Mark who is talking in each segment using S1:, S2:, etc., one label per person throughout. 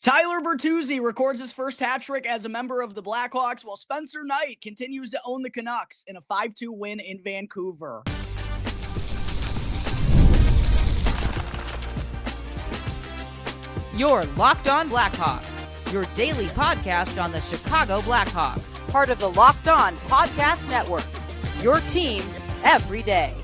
S1: Tyler Bertuzzi records his first hat trick as a member of the Blackhawks, while Spencer Knight continues to own the Canucks in a 5-2 win in Vancouver.
S2: You're Locked On Blackhawks, your daily podcast on the Chicago Blackhawks, part of the Locked On Podcast Network, your team every day.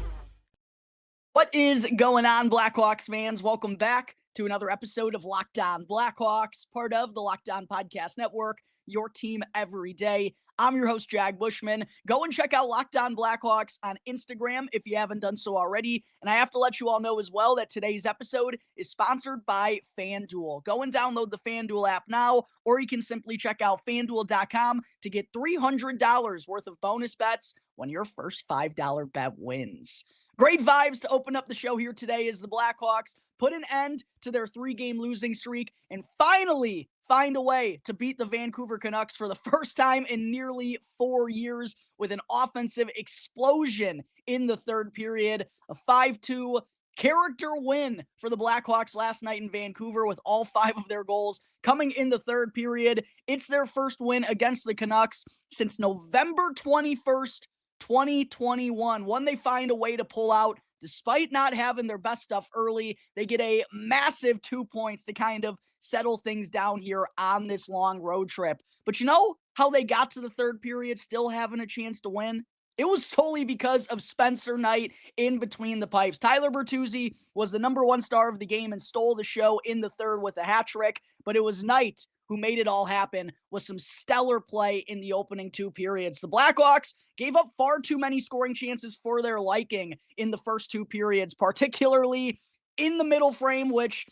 S1: What is going on, Blackhawks fans? Welcome back to another episode of Locked On Blackhawks, part of the Locked On Podcast Network, your team every day. I'm your host, Jack Bushman. Go and check out Locked On Blackhawks on Instagram if you haven't done so already. And I have to let you all know as well that today's episode is sponsored by FanDuel. Go and download the FanDuel app now, or you can simply check out FanDuel.com to get $300 worth of bonus bets when your first $5 bet wins. Great vibes to open up the show here today as the Blackhawks put an end to their 3-game losing streak and finally find a way to beat the Vancouver Canucks for the first time in nearly 4 years with an offensive explosion in the third period. A 5-2 character win for the Blackhawks last night in Vancouver with all 5 of their goals coming in the third period. It's their first win against the Canucks since November 21st, 2021. One they find a way to pull out despite not having their best stuff early. They get a massive 2 points to kind of settle things down here on this long road trip. But you know how they got to the third period still having a chance to win? It was solely because of Spencer Knight in between the pipes. Tyler Bertuzzi was the number one star of the game and stole the show in the third with a hat trick, but it was Knight who made it all happen with some stellar play in the opening 2 periods. The Blackhawks gave up far too many scoring chances for their liking in the first 2 periods, particularly in the middle frame, which,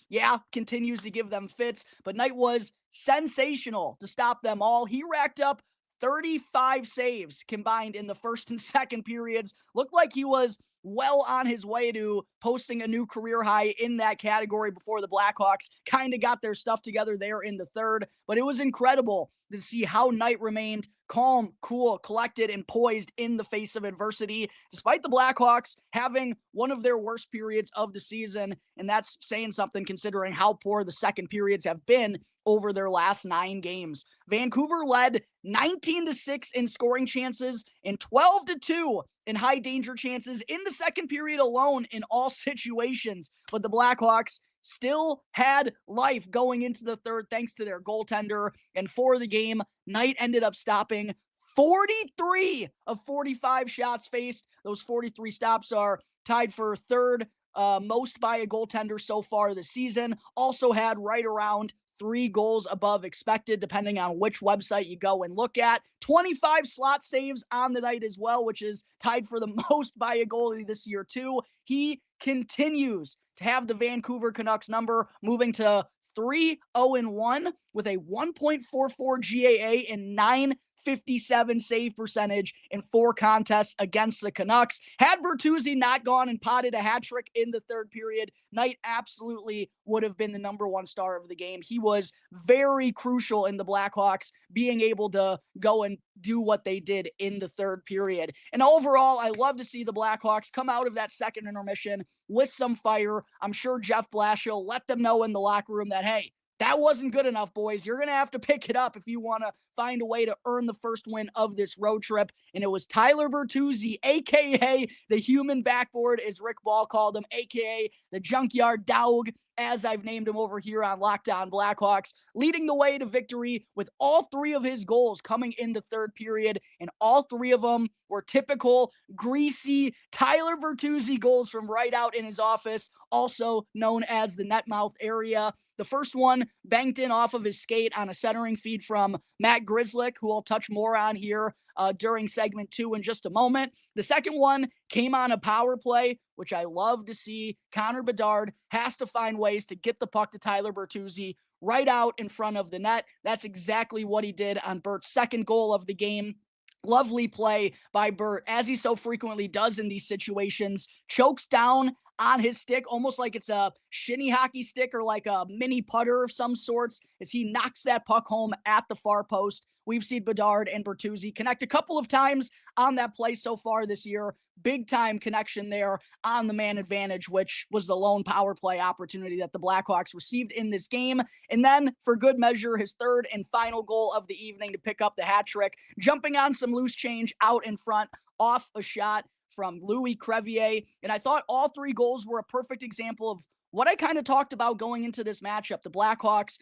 S1: continues to give them fits. But Knight was sensational to stop them all. He racked up 35 saves combined in the first and second periods. Looked like he was well on his way to posting a new career high in that category before the Blackhawks kind of got their stuff together there in the third. But it was incredible to see how Knight remained calm, cool, collected, and poised in the face of adversity, despite the Blackhawks having one of their worst periods of the season. And that's saying something considering how poor the second periods have been over their last 9 games. Vancouver led 19-6 in scoring chances and 12-2 in high danger chances in the second period alone in all situations. But the Blackhawks still had life going into the third thanks to their goaltender. And for the game, Knight ended up stopping 43 of 45 shots faced. Those 43 stops are tied for third most by a goaltender so far this season. Also had right around 3 goals above expected, depending on which website you go and look at. 25 slot saves on the night as well, which is tied for the most by a goalie this year too. He continues to have the Vancouver Canucks number, moving to 3-0-1 with a 1.44 GAA and 957 save percentage in 4 contests against the Canucks. Had Bertuzzi not gone and potted a hat trick in the third period, Knight absolutely would have been the number one star of the game. He was very crucial in the Blackhawks being able to go and do what they did in the third period. And overall, I love to see the Blackhawks come out of that second intermission with some fire. I'm sure Jeff Blashill let them know in the locker room that, hey, that wasn't good enough, boys. You're going to have to pick it up if you want to find a way to earn the first win of this road trip. And it was Tyler Bertuzzi, a.k.a. the human backboard, as Rick Ball called him, a.k.a. the junkyard dog, as I've named him over here on Locked On Blackhawks, leading the way to victory with all 3 of his goals coming in the third period. And all 3 of them were typical, greasy Tyler Bertuzzi goals from right out in his office, also known as the net mouth area. The first one banked in off of his skate on a centering feed from Matt Grzelcyk, who I'll touch more on here during segment 2 in just a moment. The second one came on a power play, which I love to see. Connor Bedard has to find ways to get the puck to Tyler Bertuzzi right out in front of the net. That's exactly what he did on Bert's second goal of the game. Lovely play by Bert, as he so frequently does in these situations. Chokes down on his stick, almost like it's a shinny hockey stick or like a mini putter of some sorts, as he knocks that puck home at the far post. We've seen Bedard and Bertuzzi connect a couple of times on that play so far this year. big time connection there on the man advantage, which was the lone power play opportunity that the Blackhawks received in this game. And then for good measure, his third and final goal of the evening to pick up the hat trick, jumping on some loose change out in front off a shot from Louis Crevier. And I thought all three goals were a perfect example of what I kind of talked about going into this matchup. The Blackhawks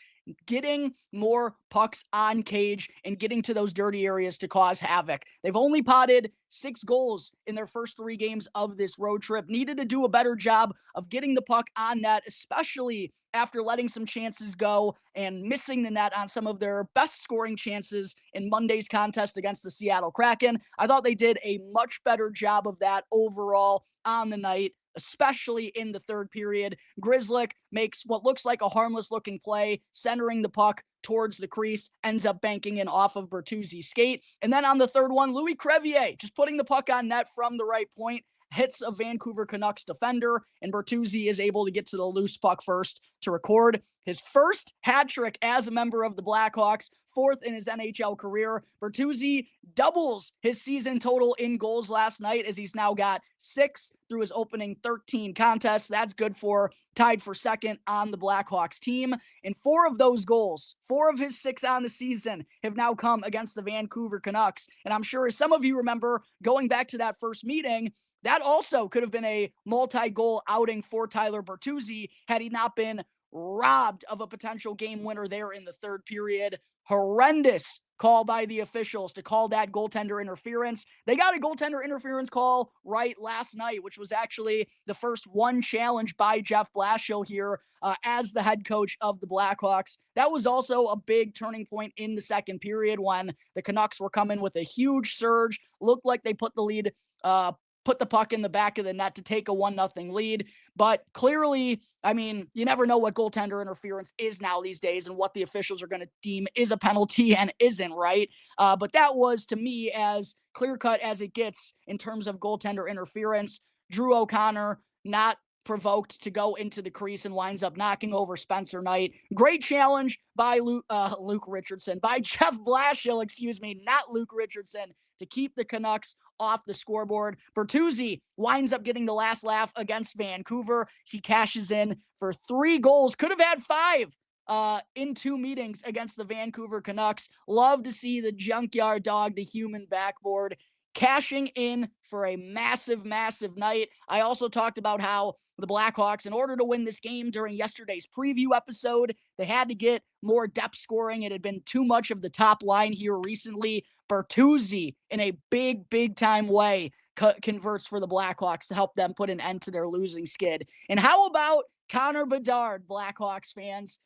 S1: getting more pucks on cage and getting to those dirty areas to cause havoc. They've only potted 6 goals in their first 3 games of this road trip. Needed to do a better job of getting the puck on net, especially after letting some chances go and missing the net on some of their best scoring chances in Monday's contest against the Seattle Kraken. I thought they did a much better job of that overall on the night, especially in the third period. Grzelcyk makes what looks like a harmless looking play, centering the puck towards the crease, ends up banking in off of Bertuzzi's skate. And then on the third one, Louis Crevier just putting the puck on net from the right point, hits a Vancouver Canucks defender, and Bertuzzi is able to get to the loose puck first to record his first hat trick as a member of the Blackhawks, 4th in his NHL career. Bertuzzi doubles his season total in goals last night, as he's now got 6 through his opening 13 contests. That's good for tied for second on the Blackhawks team. And 4 of those goals, 4 of his 6 on the season, have now come against the Vancouver Canucks. And I'm sure as some of you remember, going back to that first meeting, that also could have been a multi-goal outing for Tyler Bertuzzi had he not been robbed of a potential game winner there in the third period. Horrendous call by the officials to call that goaltender interference. They got a goaltender interference call right last night, which was actually the first one challenge by Jeff Blashill here as the head coach of the Blackhawks. That was also a big turning point in the second period when the Canucks were coming with a huge surge. Looked like they put the puck in the back of the net to take a 1-0 lead. But clearly, I mean, you never know what goaltender interference is now these days and what the officials are going to deem is a penalty and isn't, right? But that was, to me, as clear-cut as it gets in terms of goaltender interference. Drew O'Connor not provoked to go into the crease and winds up knocking over Spencer Knight. Great challenge by by Jeff Blashill, not Luke Richardson, to keep the Canucks off the scoreboard. Bertuzzi winds up getting the last laugh against Vancouver. He cashes in for 3 goals. Could have had 5 in 2 meetings against the Vancouver Canucks. Love to see the junkyard dog, the human backboard, cashing in for a massive, massive night. I also talked about how the Blackhawks, in order to win this game during yesterday's preview episode, they had to get more depth scoring. It had been too much of the top line here recently. Bertuzzi, in a big, big time way, converts for the Blackhawks to help them put an end to their losing skid. And how about Connor Bedard, Blackhawks fans?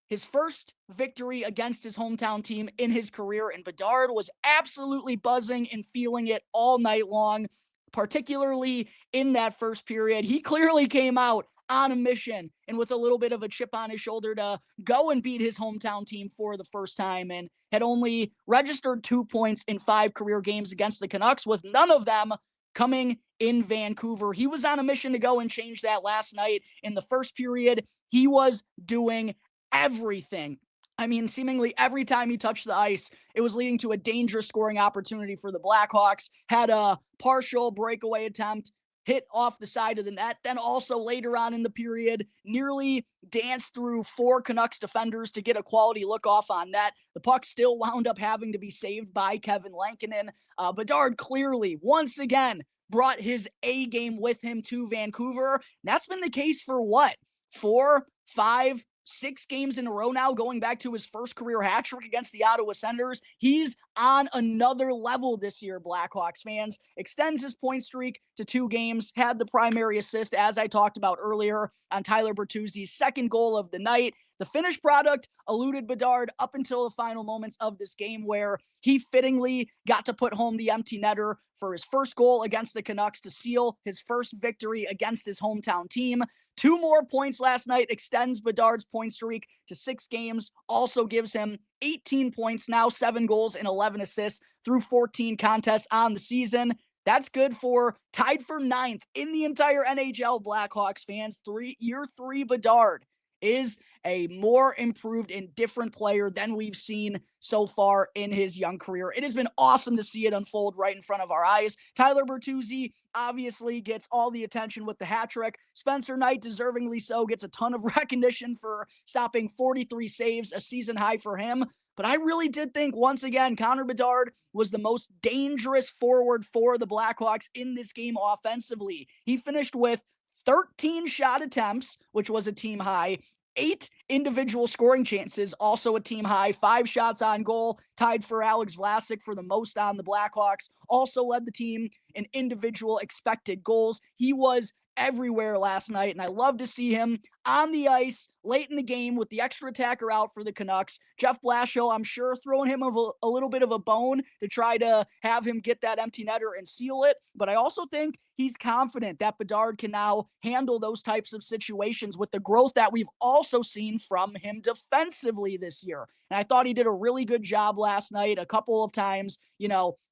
S1: His first victory against his hometown team in his career, and Bedard was absolutely buzzing and feeling it all night long, particularly in that first period. He clearly came out on a mission and with a little bit of a chip on his shoulder to go and beat his hometown team for the first time, and had only registered 2 points in 5 career games against the Canucks, with none of them coming in Vancouver. He was on a mission to go and change that last night. In the first period, he was doing everything. I mean, seemingly every time he touched the ice, it was leading to a dangerous scoring opportunity for the Blackhawks. Had a partial breakaway attempt, hit off the side of the net. Then also later on in the period, nearly danced through 4 Canucks defenders to get a quality look off on net. The puck still wound up having to be saved by Kevin Lankinen. Bedard clearly, once again, brought his A game with him to Vancouver. That's been the case for what? 4, 5, 6 games in a row now, going back to his first career hat trick against the Ottawa Senators. He's on another level this year, Blackhawks fans. Extends his point streak to 2 games, had the primary assist, as I talked about earlier, on Tyler Bertuzzi's second goal of the night. The finished product eluded Bedard up until the final moments of this game, where he fittingly got to put home the empty netter for his first goal against the Canucks to seal his first victory against his hometown team. 2 more points last night extends Bedard's point streak to 6 games, also gives him 18 points now, 7 goals and 11 assists through 14 contests on the season. That's good for tied for 9th in the entire NHL, Blackhawks fans. Year 3 Bedard is a more improved and different player than we've seen so far in his young career. It has been awesome to see it unfold right in front of our eyes. Tyler Bertuzzi obviously gets all the attention with the hat trick. Spencer Knight, deservingly so, gets a ton of recognition for stopping 43 saves, a season high for him. But I really did think, once again, Connor Bedard was the most dangerous forward for the Blackhawks in this game offensively. He finished with 13 shot attempts, which was a team high, 8 individual scoring chances, also a team high, 5 shots on goal, tied for Alex Vlasic for the most on the Blackhawks, also led the team in individual expected goals. He was everywhere last night, and I love to see him on the ice late in the game with the extra attacker out for the Canucks. Jeff Blashill, I'm sure, throwing him a little bit of a bone to try to have him get that empty netter and seal it, but I also think he's confident that Bedard can now handle those types of situations with the growth that we've also seen from him defensively this year. And I thought he did a really good job last night. A couple of times,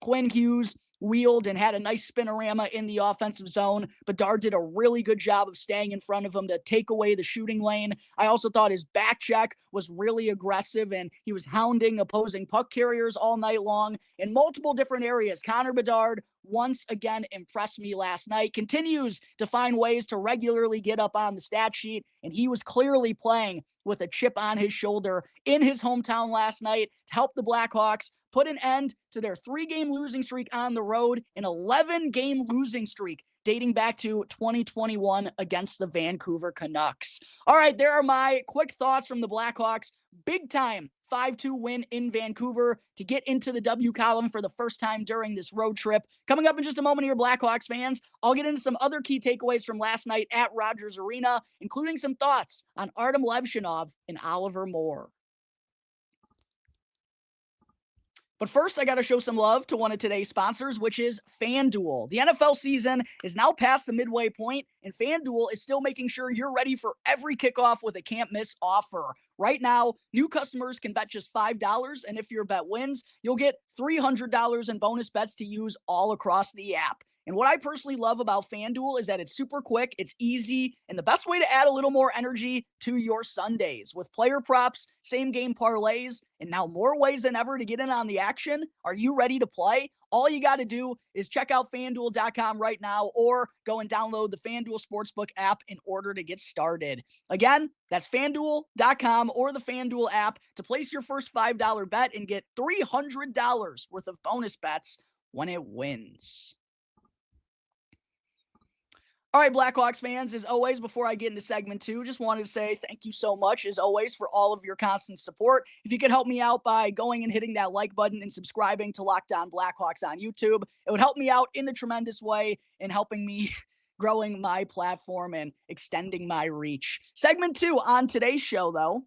S1: Quinn Hughes wheeled and had a nice spinorama in the offensive zone. Bedard did a really good job of staying in front of him to take away the shooting lane. I also thought his back check was really aggressive, and he was hounding opposing puck carriers all night long in multiple different areas. Connor Bedard once again impressed me last night, continues to find ways to regularly get up on the stat sheet, and he was clearly playing with a chip on his shoulder in his hometown last night to help the Blackhawks put an end to their 3-game losing streak on the road, an 11-game losing streak dating back to 2021 against the Vancouver Canucks. All right, there are my quick thoughts from the Blackhawks. Big time 5-2 win in Vancouver to get into the W column for the first time during this road trip. Coming up in just a moment here, Blackhawks fans, I'll get into some other key takeaways from last night at Rogers Arena, including some thoughts on Adam Levshinov and Oliver Moore. But first, I got to show some love to one of today's sponsors, which is FanDuel. The NFL season is now past the midway point, and FanDuel is still making sure you're ready for every kickoff with a can't-miss offer. Right now, new customers can bet just $5, and if your bet wins, you'll get $300 in bonus bets to use all across the app. And what I personally love about FanDuel is that it's super quick, it's easy, and the best way to add a little more energy to your Sundays. With player props, same-game parlays, and now more ways than ever to get in on the action. Are you ready to play? All you got to do is check out FanDuel.com right now or go and download the FanDuel Sportsbook app in order to get started. Again, that's FanDuel.com or the FanDuel app to place your first $5 bet and get $300 worth of bonus bets when it wins. All right, Blackhawks fans, as always, before I get into segment 2, just wanted to say thank you so much, as always, for all of your constant support. If you could help me out by going and hitting that like button and subscribing to Locked On Blackhawks on YouTube, it would help me out in a tremendous way in helping me growing my platform and extending my reach. Segment 2 on today's show, though,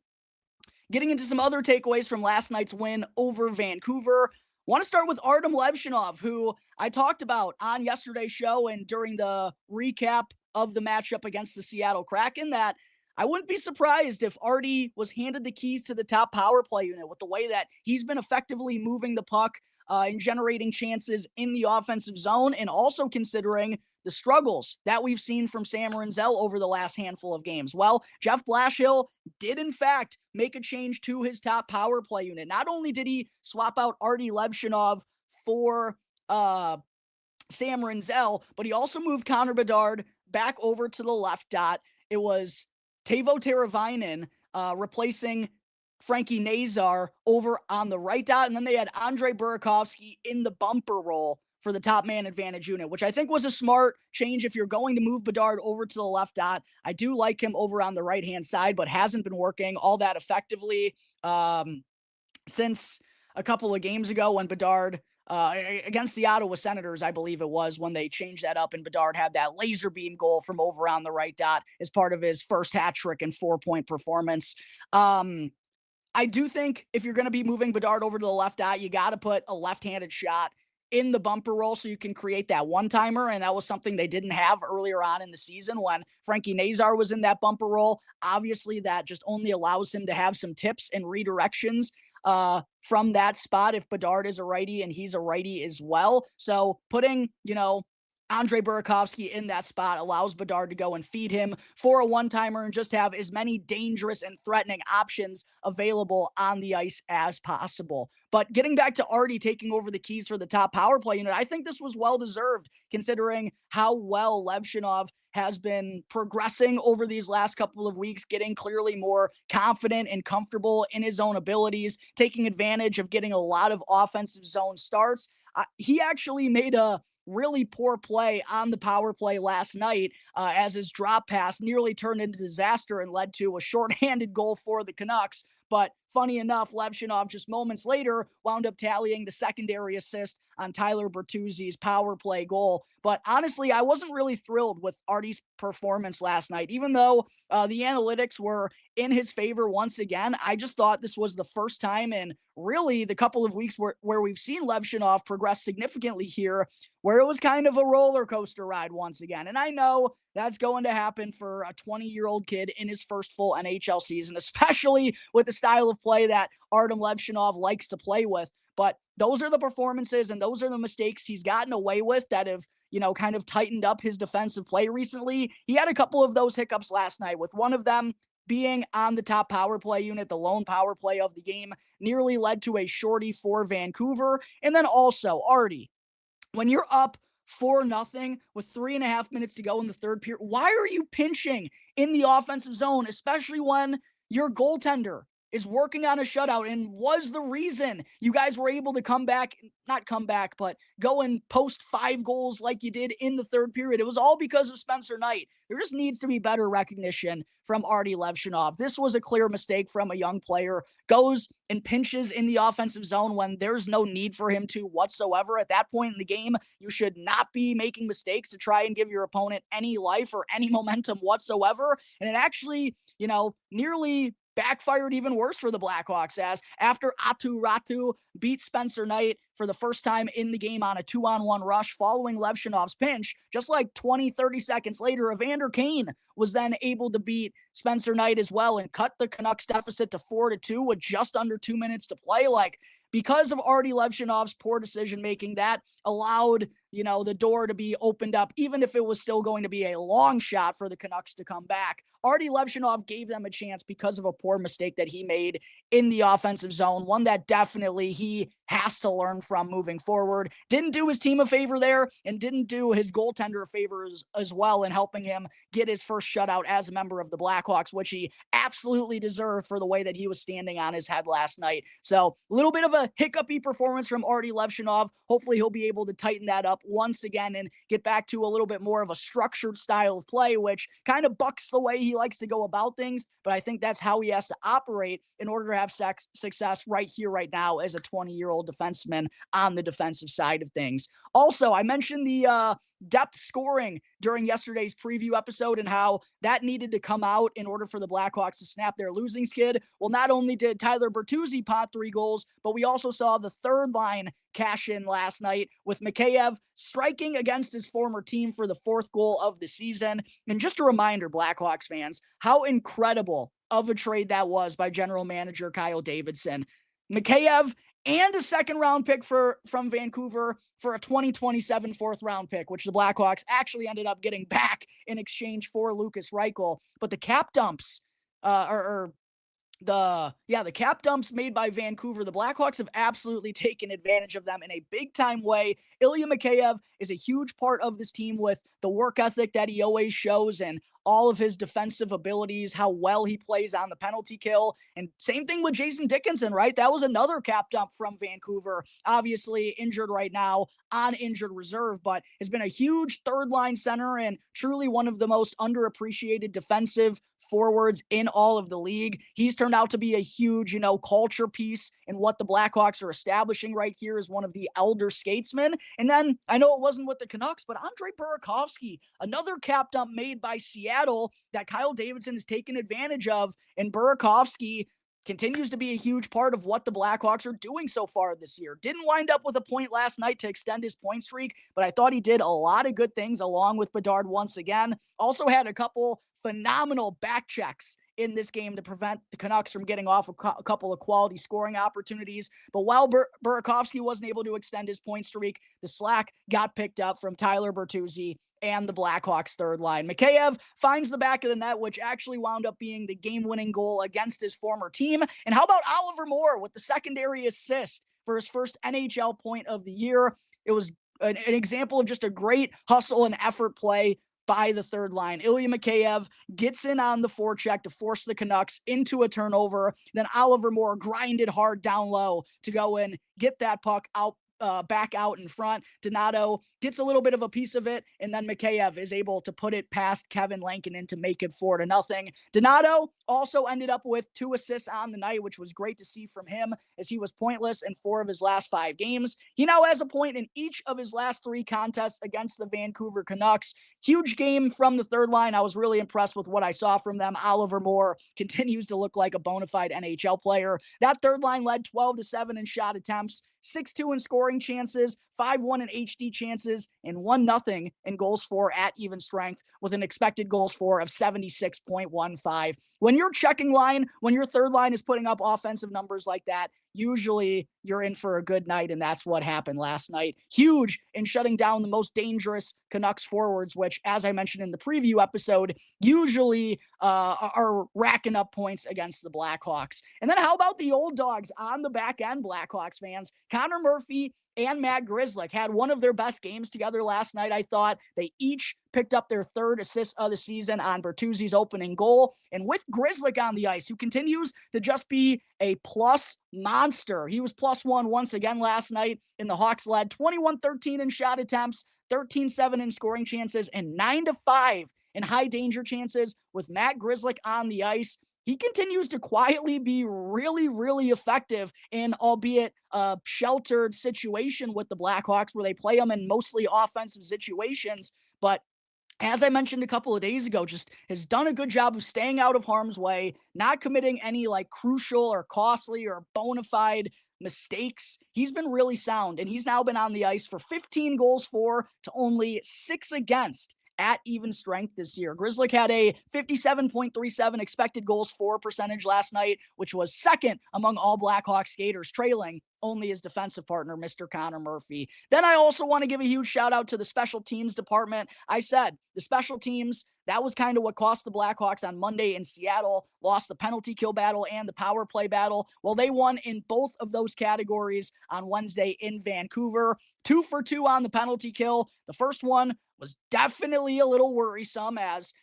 S1: getting into some other takeaways from last night's win over Vancouver. Want to start with Adam Levshinov, who I talked about on yesterday's show and during the recap of the matchup against the Seattle Kraken, that I wouldn't be surprised if Artie was handed the keys to the top power play unit with the way that he's been effectively moving the puck and generating chances in the offensive zone, and also considering the struggles that we've seen from Sam Rinzel over the last handful of games. Well, Jeff Blashill did, in fact, make a change to his top power play unit. Not only did he swap out Artie Levshinov for Sam Rinzel, but he also moved Connor Bedard back over to the left dot. It was Teuvo Teravainen replacing Frankie Nazar over on the right dot, and then they had Andrei Burakovsky in the bumper role for the top man advantage unit, which I think was a smart change if you're going to move Bedard over to the left dot. I do like him over on the right-hand side, but hasn't been working all that effectively since a couple of games ago when Bedard, against the Ottawa Senators, I believe it was, when they changed that up and Bedard had that laser beam goal from over on the right dot as part of his first hat trick and 4-point performance. I do think if you're going to be moving Bedard over to the left dot, you got to put a left-handed shot in the bumper roll so you can create that one-timer, and that was something they didn't have earlier on in the season when Frankie Nazar was in that bumper roll. Obviously, that just only allows him to have some tips and redirections from that spot if Bedard is a righty and he's a righty as well. So putting, Andre Burakovsky in that spot allows Bedard to go and feed him for a one-timer and just have as many dangerous and threatening options available on the ice as possible. But getting back to Artie taking over the keys for the top power play unit, I think this was well-deserved considering how well Levshunov has been progressing over these last couple of weeks, getting clearly more confident and comfortable in his own abilities, taking advantage of getting a lot of offensive zone starts. He actually made a really poor play on the power play last night as his drop pass nearly turned into disaster and led to a shorthanded goal for the Canucks. But funny enough, Levshunov just moments later wound up tallying the secondary assist on Tyler Bertuzzi's power play goal. But honestly, I wasn't really thrilled with Artie's performance last night. Even though the analytics were in his favor once again, I just thought this was the first time in really the couple of weeks where we've seen Levshunov progress significantly here, where it was kind of a roller coaster ride once again. And I know that's going to happen for a 20-year-old kid in his first full NHL season, especially with the style of play that Artem Levshunov likes to play with. But those are the performances and those are the mistakes he's gotten away with that have, kind of tightened up his defensive play recently. He had a couple of those hiccups last night, with one of them being on the top power play unit, the lone power play of the game, nearly led to a shorty for Vancouver. And then also, Artie, when you're up 4-0 with 3.5 minutes to go in the third period, why are you pinching in the offensive zone, especially when your goaltender is working on a shutout and was the reason you guys were able to but go and post 5 goals like you did in the third period? It was all because of Spencer Knight. There just needs to be better recognition from Artie Levshunov. This was a clear mistake from a young player. Goes and pinches in the offensive zone when there's no need for him to whatsoever. At that point in the game, you should not be making mistakes to try and give your opponent any life or any momentum whatsoever. And it actually, nearly backfired even worse for the Blackhawks, as after Atu Ratu beat Spencer Knight for the first time in the game on a 2-on-1 rush following Levshunov's pinch, just like 20-30 seconds later, Evander Kane was then able to beat Spencer Knight as well and cut the Canucks deficit to 4-2 with just under 2 minutes to play. Because of Artie Levshunov's poor decision-making, that allowed, the door to be opened up, even if it was still going to be a long shot for the Canucks to come back. Artie Levshunov gave them a chance because of a poor mistake that he made in the offensive zone, one that definitely he has to learn from moving forward. Didn't do his team a favor there and didn't do his goaltender a favor as well in helping him get his first shutout as a member of the Blackhawks, which he absolutely deserved for the way that he was standing on his head last night. So a little bit of a hiccupy performance from Artie Levshunov. Hopefully he'll be able to tighten that up once again and get back to a little bit more of a structured style of play, which kind of bucks the way he likes to go about things. But I think that's how he has to operate in order to have success right here, right now, as a 20-year-old defenseman on the defensive side of things. Also, I mentioned the depth scoring during yesterday's preview episode and how that needed to come out in order for the Blackhawks to snap their losing skid. Well, not only did Tyler Bertuzzi pot 3 goals, but we also saw the third line cash in last night with Mikheyev striking against his former team for the 4th goal of the season. And just a reminder, Blackhawks fans, how incredible of a trade that was by general manager Kyle Davidson. Mikheyev and a 2nd-round pick from Vancouver for a 2027 4th-round pick, which the Blackhawks actually ended up getting back in exchange for Lucas Reichel. But the cap dumps, the cap dumps made by Vancouver, the Blackhawks have absolutely taken advantage of them in a big-time way. Ilya Mikheyev is a huge part of this team with the work ethic that he always shows and all of his defensive abilities, how well he plays on the penalty kill. And same thing with Jason Dickinson, right? That was another cap dump from Vancouver, obviously injured right now on injured reserve, but has been a huge third-line center and truly one of the most underappreciated defensive forwards in all of the league. He's turned out to be a huge, culture piece in what the Blackhawks are establishing right here as one of the elder statesmen. And then I know it wasn't with the Canucks, but Andre Burakovsky, another cap dump made by Seattle that Kyle Davidson has taken advantage of. And Burakovsky continues to be a huge part of what the Blackhawks are doing so far this year. Didn't wind up with a point last night to extend his point streak, but I thought he did a lot of good things along with Bedard once again. Also had a couple phenomenal back checks in this game to prevent the Canucks from getting off a couple of quality scoring opportunities. But while Burakovsky wasn't able to extend his point streak, the slack got picked up from Tyler Bertuzzi and the Blackhawks third line. Mikheyev finds the back of the net, which actually wound up being the game-winning goal against his former team. And how about Oliver Moore with the secondary assist for his first NHL point of the year? It was an example of just a great hustle and effort play by the third line. Ilya Mikheyev gets in on the forecheck to force the Canucks into a turnover. Then Oliver Moore grinded hard down low to go in, get that puck out, back out in front. Donato gets a little bit of a piece of it, and then Mikheyev is able to put it past Kevin Lankinen to make it 4-0. Donato also ended up with 2 assists on the night, which was great to see from him, as he was pointless in 4 of his last 5 games. He now has a point in each of his last 3 contests against the Vancouver Canucks. Huge game from the third line. I was really impressed with what I saw from them. Oliver Moore continues to look like a bona fide NHL player. That third line led 12-7 in shot attempts, 6-2 in scoring chances, 5-1 in HD chances, and 1-0 in goals for at even strength, with an expected goals for of 76.15. When your checking line, when your third line is putting up offensive numbers like that, usually you're in for a good night, and that's what happened last night. Huge in shutting down the most dangerous Canucks forwards, which, as I mentioned in the preview episode, usually are racking up points against the Blackhawks. And then how about the old dogs on the back end, Blackhawks fans? Connor Murphy and Matt Grzelcyk had one of their best games together last night. I thought they each picked up their 3rd assist of the season on Bertuzzi's opening goal. And with Grzelcyk on the ice, who continues to just be a plus monster. He was +1 once again last night, and the Hawks led 21-13 in shot attempts, 13-7 in scoring chances, and 9-5 in high danger chances. With Matt Grzelcyk on the ice, he continues to quietly be really, really effective in, albeit a sheltered situation with the Blackhawks, where they play them in mostly offensive situations. But as I mentioned a couple of days ago, just has done a good job of staying out of harm's way, not committing any like crucial or costly or bona fide mistakes. He's been really sound, and he's now been on the ice for 15 goals for to only 6 against at even strength this year. Grzelcyk had a 57.37 expected goals for percentage last night, which was 2nd among all Blackhawks skaters, trailing only his defensive partner, Mr. Connor Murphy. Then I also want to give a huge shout out to the special teams department. I said the special teams, that was kind of what cost the Blackhawks on Monday in Seattle, lost the penalty kill battle and the power play battle. Well, they won in both of those categories on Wednesday in Vancouver. 2 for 2 on the penalty kill. The first one was definitely a little worrisome, as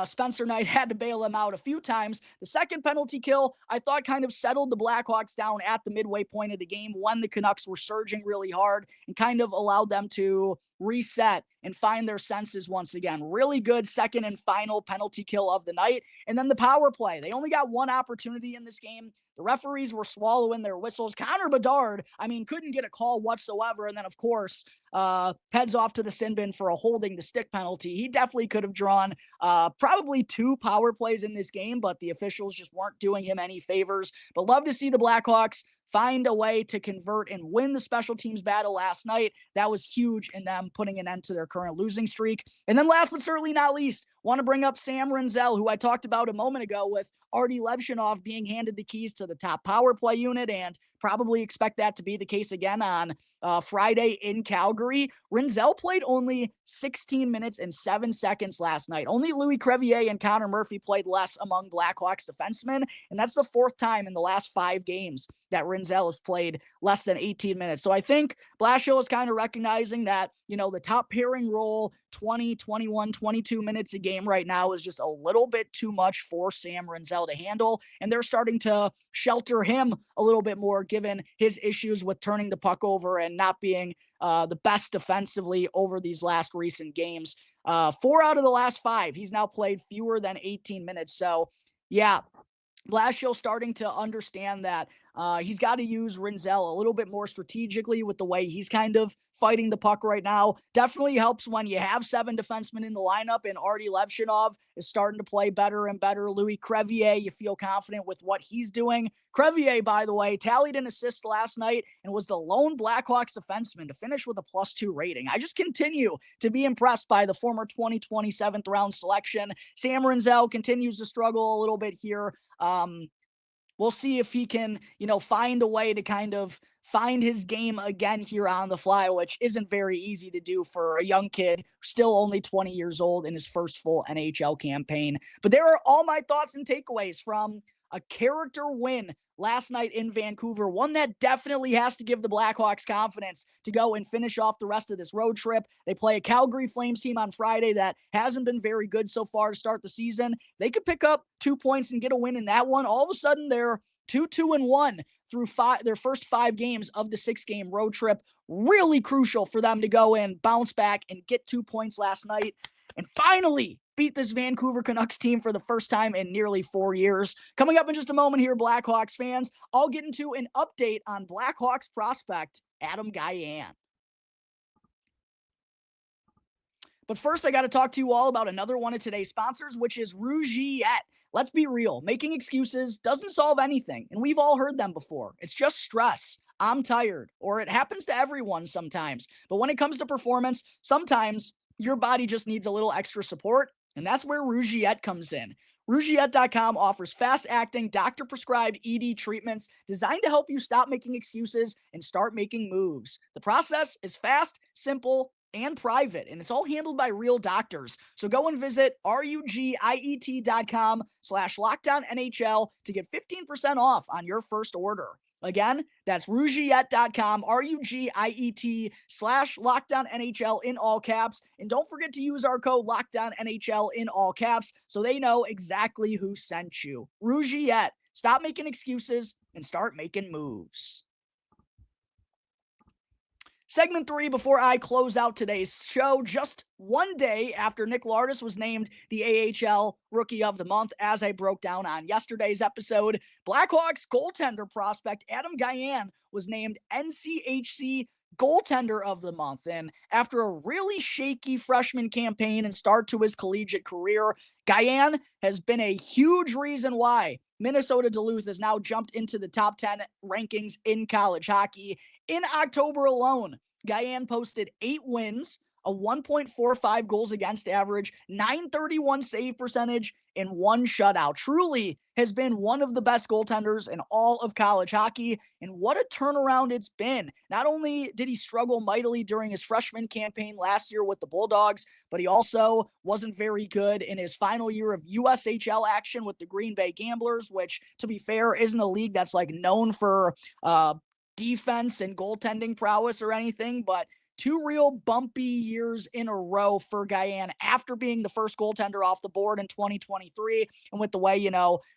S1: Spencer Knight had to bail him out a few times. The second penalty kill, I thought, kind of settled the Blackhawks down at the midway point of the game when the Canucks were surging really hard, and kind of allowed them to reset and find their senses once again. Really good second and final penalty kill of the night. And then the power play. They only got 1 opportunity in this game. The referees were swallowing their whistles. Connor Bedard, couldn't get a call whatsoever. And then, of course, heads off to the sin bin for a holding the stick penalty. He definitely could have drawn probably 2 power plays in this game, but the officials just weren't doing him any favors. But love to see the Blackhawks find a way to convert and win the special teams battle last night. That was huge in them putting an end to their current losing streak. And then last but certainly not least, want to bring up Sam Rinzel, who I talked about a moment ago, with Artie Levshinov being handed the keys to the top power play unit, and probably expect that to be the case again on Friday in Calgary. Rinzel played only 16 minutes and 7 seconds last night. Only Louis Crevier and Connor Murphy played less among Blackhawks defensemen, and that's the 4th time in the last 5 games that Rinzel has played less than 18 minutes. So I think Blashill is kind of recognizing that, the top pairing role, 20, 21, 22 minutes a game right now is just a little bit too much for Sam Rinzel to handle, and they're starting to shelter him a little bit more, given his issues with turning the puck over and not being the best defensively over these last recent games. 4 out of the last 5, he's now played fewer than 18 minutes. So, yeah, Blashill starting to understand that He's got to use Rinzel a little bit more strategically with the way he's kind of fighting the puck right now. Definitely helps when you have 7 defensemen in the lineup and Artie Levshinov is starting to play better and better. Louis Crevier, you feel confident with what he's doing. Crevier, by the way, tallied an assist last night and was the lone Blackhawks defenseman to finish with a +2 rating. I just continue to be impressed by the former 2020 7th round selection. Sam Rinzel continues to struggle a little bit here. We'll see if he can, find a way to kind of find his game again here on the fly, which isn't very easy to do for a young kid, still only 20 years old in his first full NHL campaign. But there are all my thoughts and takeaways from a character win last night in Vancouver, one that definitely has to give the Blackhawks confidence to go and finish off the rest of this road trip. They play a Calgary Flames team on Friday that hasn't been very good so far to start the season. They could pick up 2 points and get a win in that one. All of a sudden, they're 2-2-1 through their first 5 games of the 6-game road trip. Really crucial for them to go and bounce back and get 2 points last night and finally beat this Vancouver Canucks team for the first time in nearly 4 years. Coming up in just a moment here, Blackhawks fans, I'll get into an update on Blackhawks prospect Adam Gajan. But first, I got to talk to you all about another one of today's sponsors, which is Rougiette. Let's be real. Making excuses doesn't solve anything, and we've all heard them before. It's just stress. I'm tired, or it happens to everyone sometimes. But when it comes to performance, sometimes your body just needs a little extra support, and that's where Rougiette comes in. Rougiette.com offers fast-acting, doctor-prescribed ED treatments designed to help you stop making excuses and start making moves. The process is fast, simple, and private, and it's all handled by real doctors. So go and visit rugiet.com/LockedOnNHL to get 15% off on your first order. Again, that's Rougiette.com, RUGIET/LockedOnNHL in all caps. And don't forget to use our code LockedOnNHL in all caps so they know exactly who sent you. Rougiette. Stop making excuses and start making moves. Segment 3 before I close out today's show. Just one day after Nick Lardis was named the AHL Rookie of the Month, as I broke down on yesterday's episode, Blackhawks goaltender prospect Adam Gajan was named NCHC Goaltender of the Month. And after a really shaky freshman campaign and start to his collegiate career, Gajan has been a huge reason why Minnesota-Duluth has now jumped into the top 10 rankings in college hockey. In October alone, Gajan posted 8 wins, a 1.45 goals against average, .931 save percentage, and 1 shutout. Truly has been one of the best goaltenders in all of college hockey, and what a turnaround it's been. Not only did he struggle mightily during his freshman campaign last year with the Bulldogs, but he also wasn't very good in his final year of USHL action with the Green Bay Gamblers, which, to be fair, isn't a league that's known for defense and goaltending prowess or anything, but 2 real bumpy years in a row for Gajan after being the first goaltender off the board in 2023. And with the way,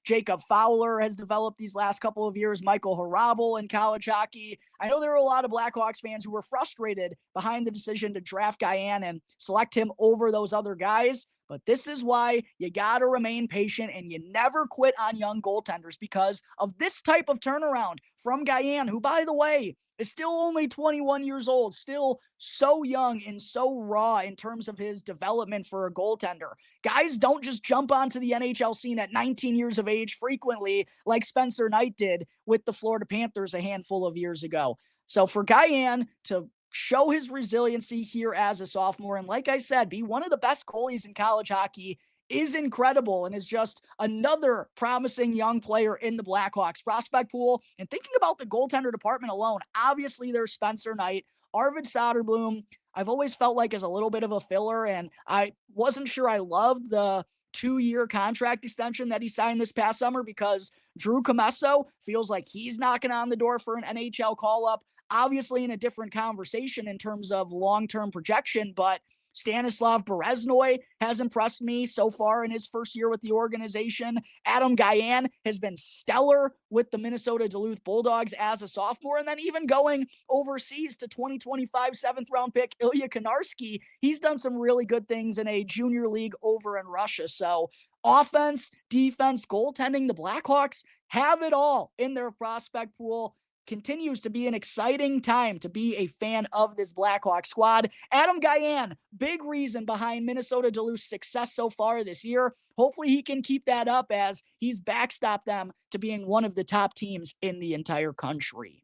S1: Jacob Fowler has developed these last couple of years, Michael Harabel in college hockey. I know there are a lot of Blackhawks fans who were frustrated behind the decision to draft Gajan and select him over those other guys. But this is why you got to remain patient and you never quit on young goaltenders because of this type of turnaround from Gajan, who, by the way, is still only 21 years old, still so young and so raw in terms of his development for a goaltender. Guys don't just jump onto the NHL scene at 19 years of age frequently like Spencer Knight did with the Florida Panthers a handful of years ago. So for Gajan to show his resiliency here as a sophomore, and like I said, be one of the best goalies in college hockey is incredible and is just another promising young player in the Blackhawks prospect pool. And thinking about the goaltender department alone, obviously there's Spencer Knight, Arvid Soderblom. I've always felt like is a little bit of a filler, and I wasn't sure I loved the 2-year contract extension that he signed this past summer because Drew Commesso feels like he's knocking on the door for an NHL call-up. Obviously in a different conversation in terms of long-term projection, but Stanislav Bereznoy has impressed me so far in his first year with the organization. Adam Gajan has been stellar with the Minnesota-Duluth Bulldogs as a sophomore, and then even going overseas to 2025 7th-round pick Ilya Konarski, he's done some really good things in a junior league over in Russia. So Offense, defense, goaltending, the Blackhawks have it all in their prospect pool. Continues to be an exciting time to be a fan of this Blackhawks squad. Adam Gajan, big reason behind Minnesota-Duluth's success so far this year. Hopefully he can keep that up as he's backstopped them to being one of the top teams in the entire country.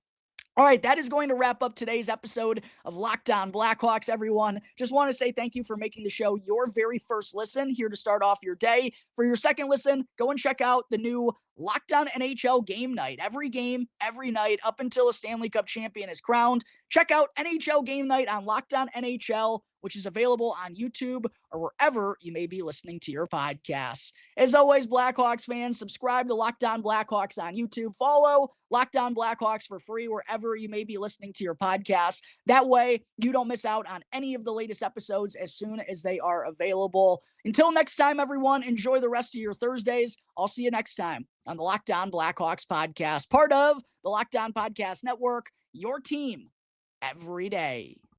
S1: All right, that is going to wrap up today's episode of Locked On Blackhawks, everyone. Just want to say thank you for making the show your very first listen here to start off your day. For your second listen, go and check out the new Locked On NHL Game Night. Every game, every night, up until a Stanley Cup champion is crowned. Check out NHL Game Night on Locked On NHL, which is available on YouTube or wherever you may be listening to your podcasts. As always, Blackhawks fans, subscribe to Locked On Blackhawks on YouTube. Follow Locked On Blackhawks for free wherever you may be listening to your podcasts. That way, you don't miss out on any of the latest episodes as soon as they are available. Until next time, everyone, enjoy the rest of your Thursdays. I'll see you next time on the Locked On Blackhawks podcast, part of the Locked On Podcast Network, your team every day.